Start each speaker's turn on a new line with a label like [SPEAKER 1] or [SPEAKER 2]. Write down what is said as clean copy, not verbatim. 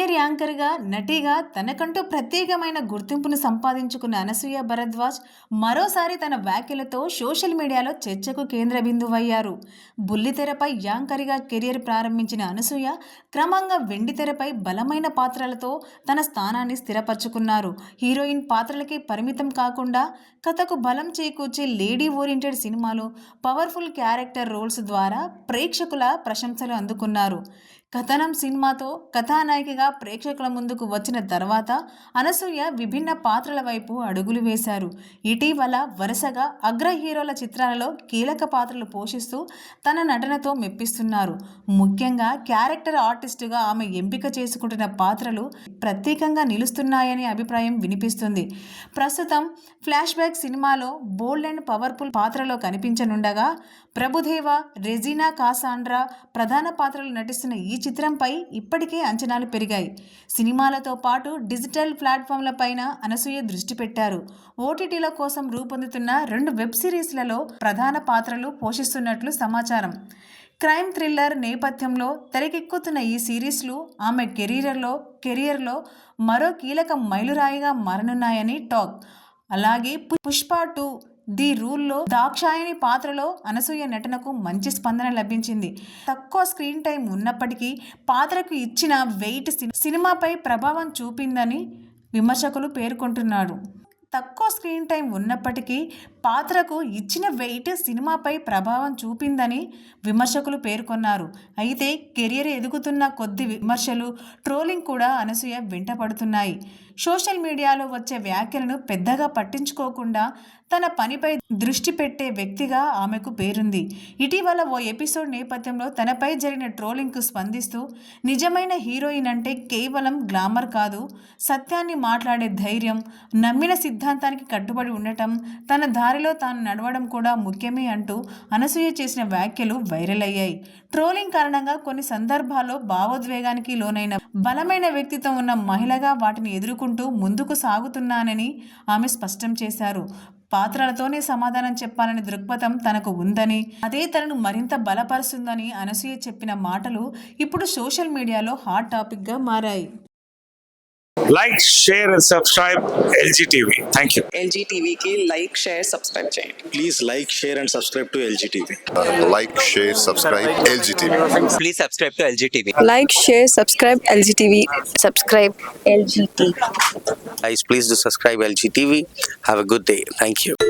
[SPEAKER 1] Senior యాంకర్గా, నటిగా తనకంటూ ప్రత్యేకమైన గుర్తింపును సంపాదించుకున్న అనసూయ భరద్వాజ్ మరోసారి తన వ్యాఖ్యలతో సోషల్ మీడియాలో చర్చకు కేంద్ర బిందువయ్యారు. బుల్లితెరపై యాంకర్గా కెరియర్ ప్రారంభించిన అనసూయ క్రమంగా వెండితెరపై బలమైన పాత్రలతో తన స్థానాన్ని స్థిరపరచుకున్నారు. హీరోయిన్ పాత్రలకే పరిమితం కాకుండా కథకు బలం చేకూర్చే లేడీ ఓరియంటెడ్ సినిమాలు, పవర్ఫుల్ క్యారెక్టర్ రోల్స్ ద్వారా ప్రేక్షకుల ప్రశంసలు అందుకున్నారు. కథనం సినిమాతో కథానాయికగా ప్రేక్షకుల ముందుకు వచ్చిన తర్వాత అనసూయ విభిన్న పాత్రల వైపు అడుగులు వేశారు. ఇటీవల వరుసగా అగ్ర హీరోల చిత్రాలలో కీలక పాత్రలు పోషిస్తూ తన నటనతో మెప్పిస్తున్నారు. ముఖ్యంగా క్యారెక్టర్ ఆర్టిస్టుగా ఆమె ఎంపిక చేసుకుంటున్న పాత్రలు ప్రత్యేకంగా నిలుస్తున్నాయనే అభిప్రాయం వినిపిస్తుంది. ప్రస్తుతం ఫ్లాష్ బ్యాక్ సినిమాలో బోల్డ్ అండ్ పవర్ఫుల్ పాత్రలో కనిపించనుండగా, ప్రభుదేవ, రెజీనా కాసాండ్రా ప్రధాన పాత్రలు నటిస్తున్న ఈ చిత్రంపై ఇప్పటికే అంచనాలు పెరిగాయి. సినిమాలతో పాటు డిజిటల్ ప్లాట్ఫామ్లపైన అనసూయ దృష్టి పెట్టారు. ఓటీటీల కోసం రూపొందుతున్న 2 వెబ్ సిరీస్లలో ప్రధాన పాత్రలు పోషిస్తున్నట్లు సమాచారం. క్రైమ్ థ్రిల్లర్ నేపథ్యంలో తెరకెక్కుతున్న ఈ సిరీస్లు ఆమె కెరియర్లో మరో కీలక మైలురాయిగా మారనున్నాయని టాక్. అలాగే పుష్ప 2 ది రూల్లో దాక్షాయణి పాత్రలో అనసూయ నటనకు మంచి స్పందన లభించింది. తక్కువ స్క్రీన్ టైం ఉన్నప్పటికీ పాత్రకు ఇచ్చిన వెయిట్ సినిమాపై ప్రభావం చూపిందని విమర్శకులు పేర్కొంటున్నారు. తక్కువ స్క్రీన్ టైం ఉన్నప్పటికీ పాత్రకు ఇచ్చిన వెయిట్ సినిమాపై ప్రభావం చూపిందని విమర్శకులు పేర్కొన్నారు. అయితే కెరియర్ ఎదుగుతున్న కొద్ది విమర్శలు, ట్రోలింగ్ కూడా అనసూయ వెంటపడుతున్నాయి. సోషల్ మీడియాలో వచ్చే వ్యాఖ్యలను పెద్దగా పట్టించుకోకుండా తన పనిపై దృష్టి పెట్టే వ్యక్తిగా ఆమెకు పేరుంది. ఇటీవల ఓ ఎపిసోడ్ నేపథ్యంలో తనపై జరిగిన ట్రోలింగ్కు స్పందిస్తూ, నిజమైన హీరోయిన్ అంటే కేవలం గ్లామర్ కాదు, సత్యాన్ని మాట్లాడే ధైర్యం, నమ్మిన సిద్ధాంతానికి కట్టుబడి ఉండటం, తన దారిలో తాను నడవడం కూడా ముఖ్యమే అంటూ అనసూయ చేసిన వ్యాఖ్యలు వైరల్ అయ్యాయి. ట్రోలింగ్ కారణంగా కొన్ని సందర్భాల్లో భావోద్వేగానికి లోనైన బలమైన వ్యక్తిత్వం ఉన్న మహిళగా వాటిని ఎదుర్కొంటూ ముందుకు సాగుతున్నానని ఆమె స్పష్టం చేశారు. పాత్రలతోనే సమాధానం చెప్పాలనే దృక్పథం తనకు ఉందని, అదే తనను మరింత బలపరుస్తుందని అనసూయ చెప్పిన మాటలు ఇప్పుడు సోషల్ మీడియాలో హాట్ టాపిక్గా మారాయి.
[SPEAKER 2] Like, share and subscribe LG TV. Thank you.
[SPEAKER 3] LG TV की like, share, subscribe చేయండి.
[SPEAKER 4] Please like, share and subscribe to LG TV.
[SPEAKER 5] Like, share, subscribe LG TV.
[SPEAKER 6] Please subscribe to LG TV.
[SPEAKER 3] Like, share, subscribe LG TV. Subscribe LG TV.
[SPEAKER 6] Guys, please do subscribe LG TV. Have a good day. Thank you.